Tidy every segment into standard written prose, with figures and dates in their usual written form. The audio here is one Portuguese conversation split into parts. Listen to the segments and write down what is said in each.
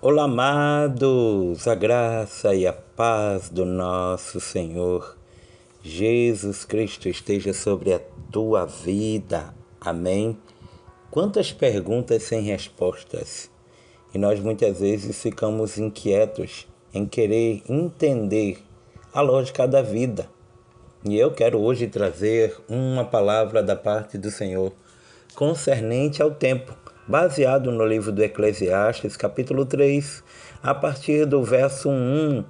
Olá, amados, a graça e a paz do nosso Senhor Jesus Cristo esteja sobre a tua vida. Amém? Quantas perguntas sem respostas. E nós muitas vezes ficamos inquietos em querer entender a lógica da vida. E eu quero hoje trazer uma palavra da parte do Senhor concernente ao tempo, baseado no livro do Eclesiastes, capítulo 3, a partir do verso 1,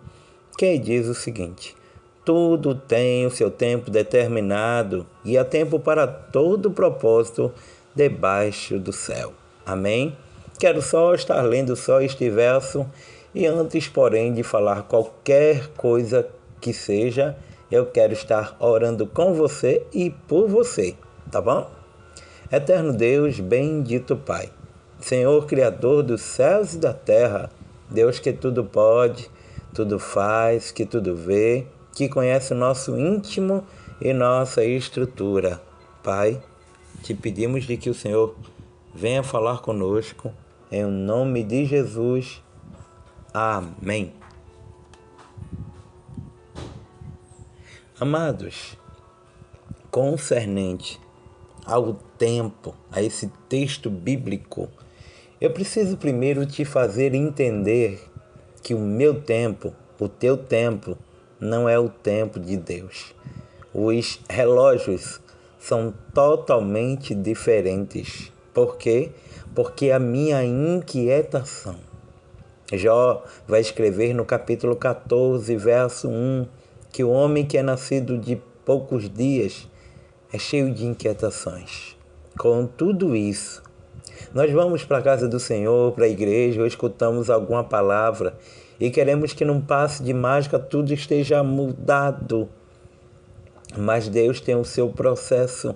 que diz o seguinte: tudo tem o seu tempo determinado e há tempo para todo propósito debaixo do céu. Amém? Quero só estar lendo só este verso e antes, porém, de falar qualquer coisa que seja, eu quero estar orando com você e por você, tá bom? Eterno Deus, bendito Pai, Senhor Criador dos céus e da terra, Deus que tudo pode, tudo faz, que tudo vê, que conhece o nosso íntimo e nossa estrutura. Pai, te pedimos de que o Senhor venha falar conosco, em nome de Jesus. Amém. Amados, concernente ao tempo, a esse texto bíblico, eu preciso primeiro te fazer entender que o meu tempo, o teu tempo, não é o tempo de Deus. Os relógios são totalmente diferentes. Por quê? Porque a minha inquietação. Jó vai escrever no capítulo 14, verso 1, que o homem que é nascido de poucos dias é cheio de inquietações. Com tudo isso, nós vamos para a casa do Senhor, para a igreja, ou escutamos alguma palavra e queremos que num passe de mágica tudo esteja mudado. Mas Deus tem o seu processo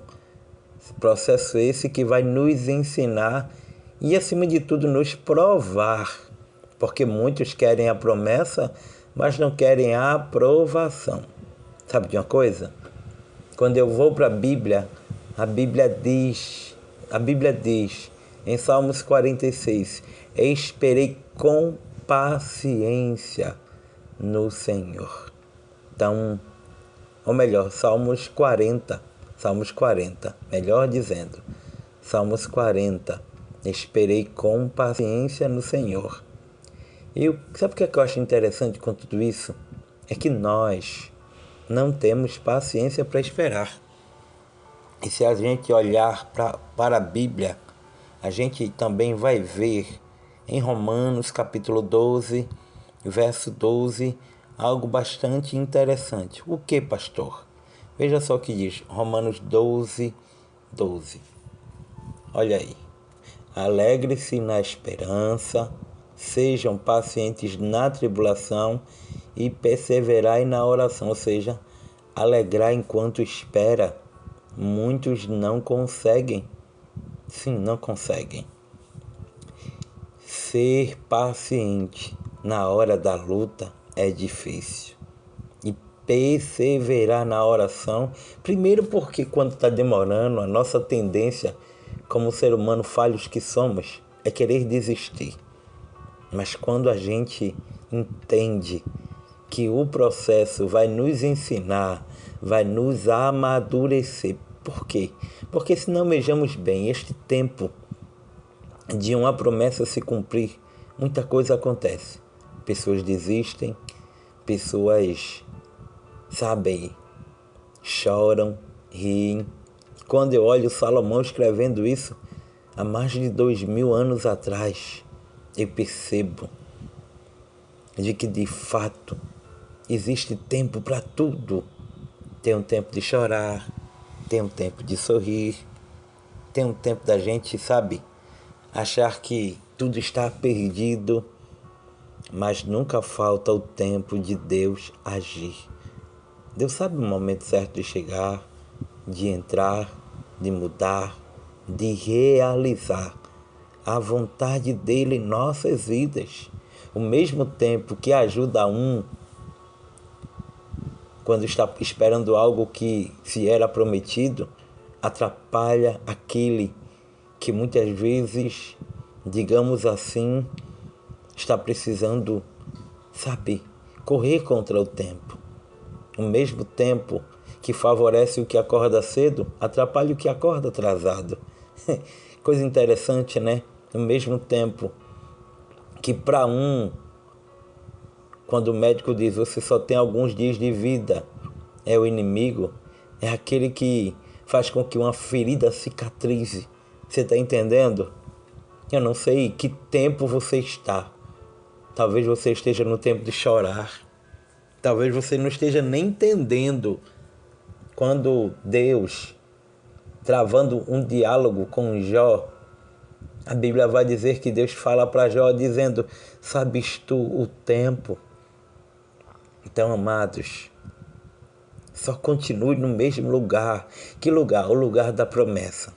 esse que vai nos ensinar e, acima de tudo, nos provar. Porque muitos querem a promessa, mas não querem a aprovação. Sabe de uma coisa? Quando eu vou para a Bíblia diz em Salmos 46, esperei com paciência no Senhor. Então, ou melhor, Salmos 40, melhor dizendo, Salmos 40, esperei com paciência no Senhor. E sabe o que eu acho interessante com tudo isso? É que nós não temos paciência para esperar. E se a gente olhar para a Bíblia, a gente também vai ver em Romanos capítulo 12, verso 12, algo bastante interessante. O que, pastor? Veja só o que diz Romanos 12, 12. Olha aí. Alegre-se na esperança, sejam pacientes na tribulação e perseverai na oração, ou seja, alegrar enquanto espera. Muitos não conseguem. Sim, não conseguem. Ser paciente na hora da luta é difícil. E perseverar na oração, primeiro porque quando está demorando, a nossa tendência, como ser humano falhos que somos, é querer desistir. Mas quando a gente entende que o processo vai nos ensinar, vai nos amadurecer. Por quê? Porque se não vejamos bem este tempo de uma promessa se cumprir, muita coisa acontece. Pessoas desistem, pessoas, choram, riem. Quando eu olho Salomão escrevendo isso, há mais de 2000 anos atrás, eu percebo de que de fato existe tempo para tudo. Tem um tempo de chorar, tem um tempo de sorrir, tem um tempo da gente, achar que tudo está perdido, mas nunca falta o tempo de Deus agir. Deus sabe o momento certo de chegar, de entrar, de mudar, de realizar a vontade dele em nossas vidas. O mesmo tempo que ajuda quando está esperando algo que se era prometido, atrapalha aquele que muitas vezes, digamos assim, está precisando, sabe, correr contra o tempo. O mesmo tempo que favorece o que acorda cedo, atrapalha o que acorda atrasado. Coisa interessante, né? No mesmo tempo que para quando o médico diz você só tem alguns dias de vida, é o inimigo, é aquele que faz com que uma ferida cicatrize. Você está entendendo? Eu não sei que tempo você está. Talvez você esteja no tempo de chorar. Talvez você não esteja nem entendendo quando Deus, travando um diálogo com Jó, a Bíblia vai dizer que Deus fala para Jó dizendo, sabes tu o tempo? Então, amados, só continue no mesmo lugar. Que lugar? O lugar da promessa.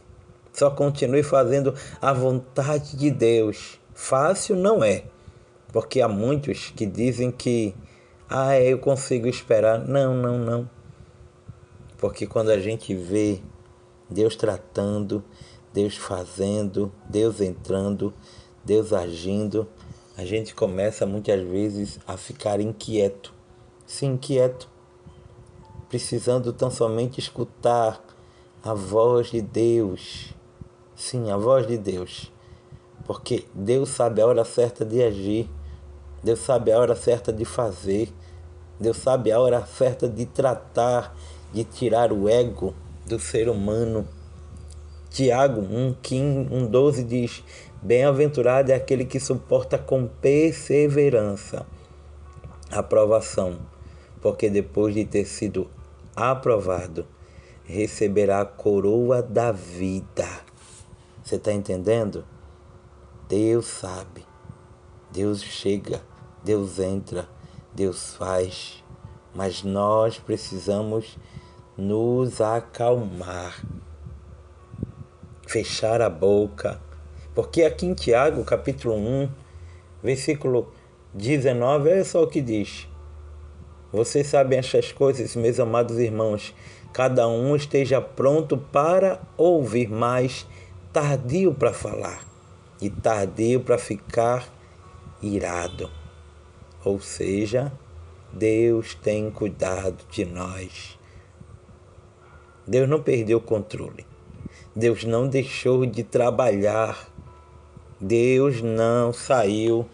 Só continue fazendo a vontade de Deus. Fácil não é, porque há muitos que dizem que eu consigo esperar. Não, não, não. Porque quando a gente vê Deus tratando, Deus fazendo, Deus entrando, Deus agindo, a gente começa muitas vezes a ficar inquieto. Sim, inquieto. Precisando tão somente escutar a voz de Deus. Sim, a voz de Deus. Porque Deus sabe a hora certa de agir. Deus sabe a hora certa de fazer. Deus sabe a hora certa de tratar, de tirar o ego do ser humano. Tiago 1:12 diz, bem-aventurado é aquele que suporta com perseverança a provação, porque depois de ter sido aprovado, receberá a coroa da vida. Você está entendendo? Deus sabe, Deus chega, Deus entra, Deus faz, mas nós precisamos nos acalmar, fechar a boca, porque aqui em Tiago, capítulo 1, versículo 19, é só o que diz. Vocês sabem estas coisas, meus amados irmãos, cada um esteja pronto para ouvir, mas tardio para falar e tardio para ficar irado. Ou seja, Deus tem cuidado de nós. Deus não perdeu o controle. Deus não deixou de trabalhar. Deus não saiu,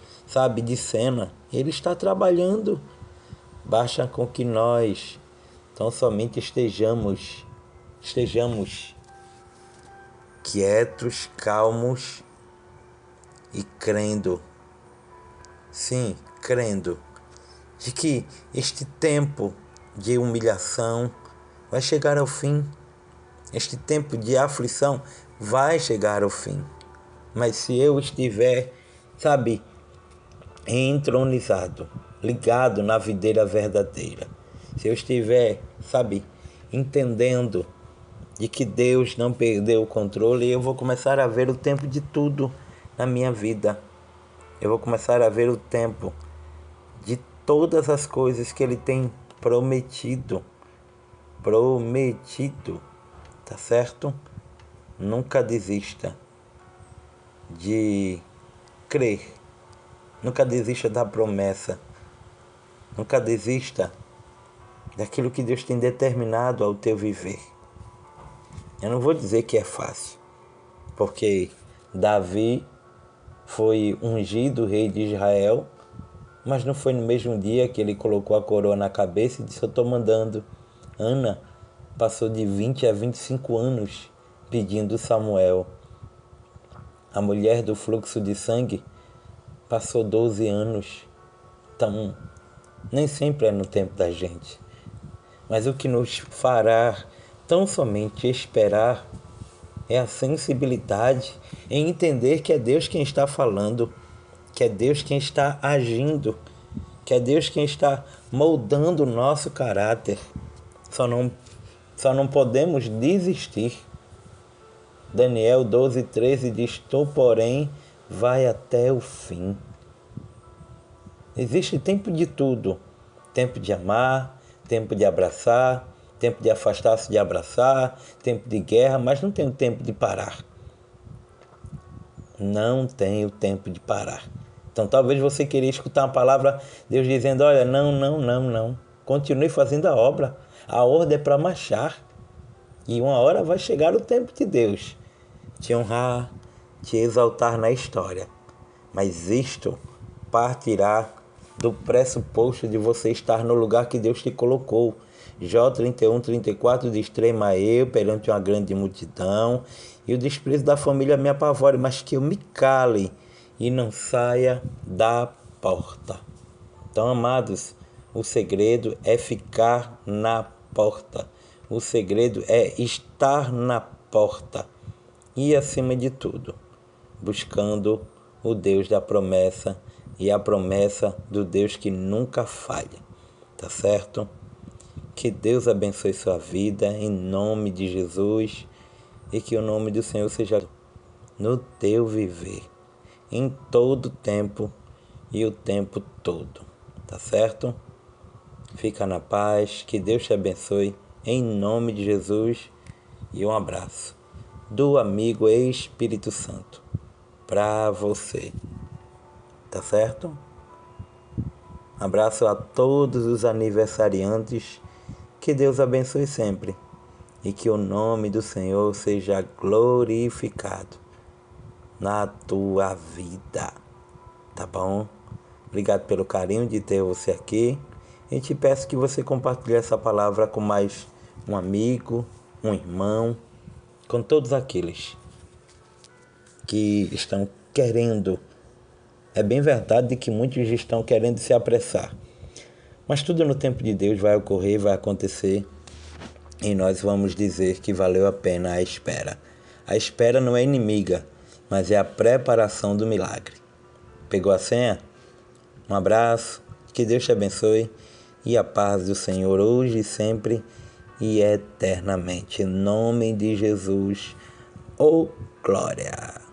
de cena. Ele está trabalhando. Basta com que nós tão somente estejamos quietos, calmos e crendo. Sim, crendo de que este tempo de humilhação vai chegar ao fim. Este tempo de aflição vai chegar ao fim. Mas se eu estiver, entronizado, ligado na videira verdadeira, se eu estiver, entendendo de que Deus não perdeu o controle, eu vou começar a ver o tempo de tudo na minha vida. Eu vou começar a ver o tempo de todas as coisas que Ele tem prometido. Tá certo? Nunca desista de crer. Nunca desista da promessa. Nunca desista daquilo que Deus tem determinado ao teu viver. Eu não vou dizer que é fácil, porque Davi foi ungido rei de Israel, mas não foi no mesmo dia que ele colocou a coroa na cabeça e disse, eu estou mandando. Ana passou de 20 a 25 anos pedindo Samuel. A mulher do fluxo de sangue passou 12 anos. Então, nem sempre é no tempo da gente. Mas o que nos fará tão somente esperar é a sensibilidade em entender que é Deus quem está falando, que é Deus quem está agindo, que é Deus quem está moldando o nosso caráter. Só não podemos desistir. Daniel 12:13 diz, tu, porém, vai até o fim. Existe tempo de tudo. Tempo de amar, tempo de abraçar, tempo de afastar-se de abraçar, tempo de guerra, mas não tem o tempo de parar. Não tem o tempo de parar. Então talvez você queria escutar uma palavra, Deus dizendo, olha, não, não, não, não. Continue fazendo a obra. A ordem é para marchar. E uma hora vai chegar o tempo de Deus te honrar, te exaltar na história. Mas isto partirá do pressuposto de você estar no lugar que Deus te colocou. Jó 31:34 diz, trema eu perante uma grande multidão, e o desprezo da família me apavore, mas que eu me cale e não saia da porta. Então, amados, o segredo é ficar na porta. O segredo é estar na porta. E, acima de tudo, buscando o Deus da promessa e a promessa do Deus que nunca falha. Tá certo? Que Deus abençoe sua vida em nome de Jesus e que o nome do Senhor seja no teu viver, em todo tempo e o tempo todo. Tá certo? Fica na paz, que Deus te abençoe em nome de Jesus e um abraço do amigo Espírito Santo para você. Tá certo? Abraço a todos os aniversariantes. Que Deus abençoe sempre e que o nome do Senhor seja glorificado na tua vida. Tá bom? Obrigado pelo carinho de ter você aqui. E te peço que você compartilhe essa palavra com mais um amigo, um irmão, com todos aqueles que estão querendo. É bem verdade que muitos estão querendo se apressar. Mas tudo no tempo de Deus vai ocorrer, vai acontecer. E nós vamos dizer que valeu a pena a espera. A espera não é inimiga, mas é a preparação do milagre. Pegou a senha? Um abraço, que Deus te abençoe e a paz do Senhor hoje e sempre e eternamente. Em nome de Jesus, glória!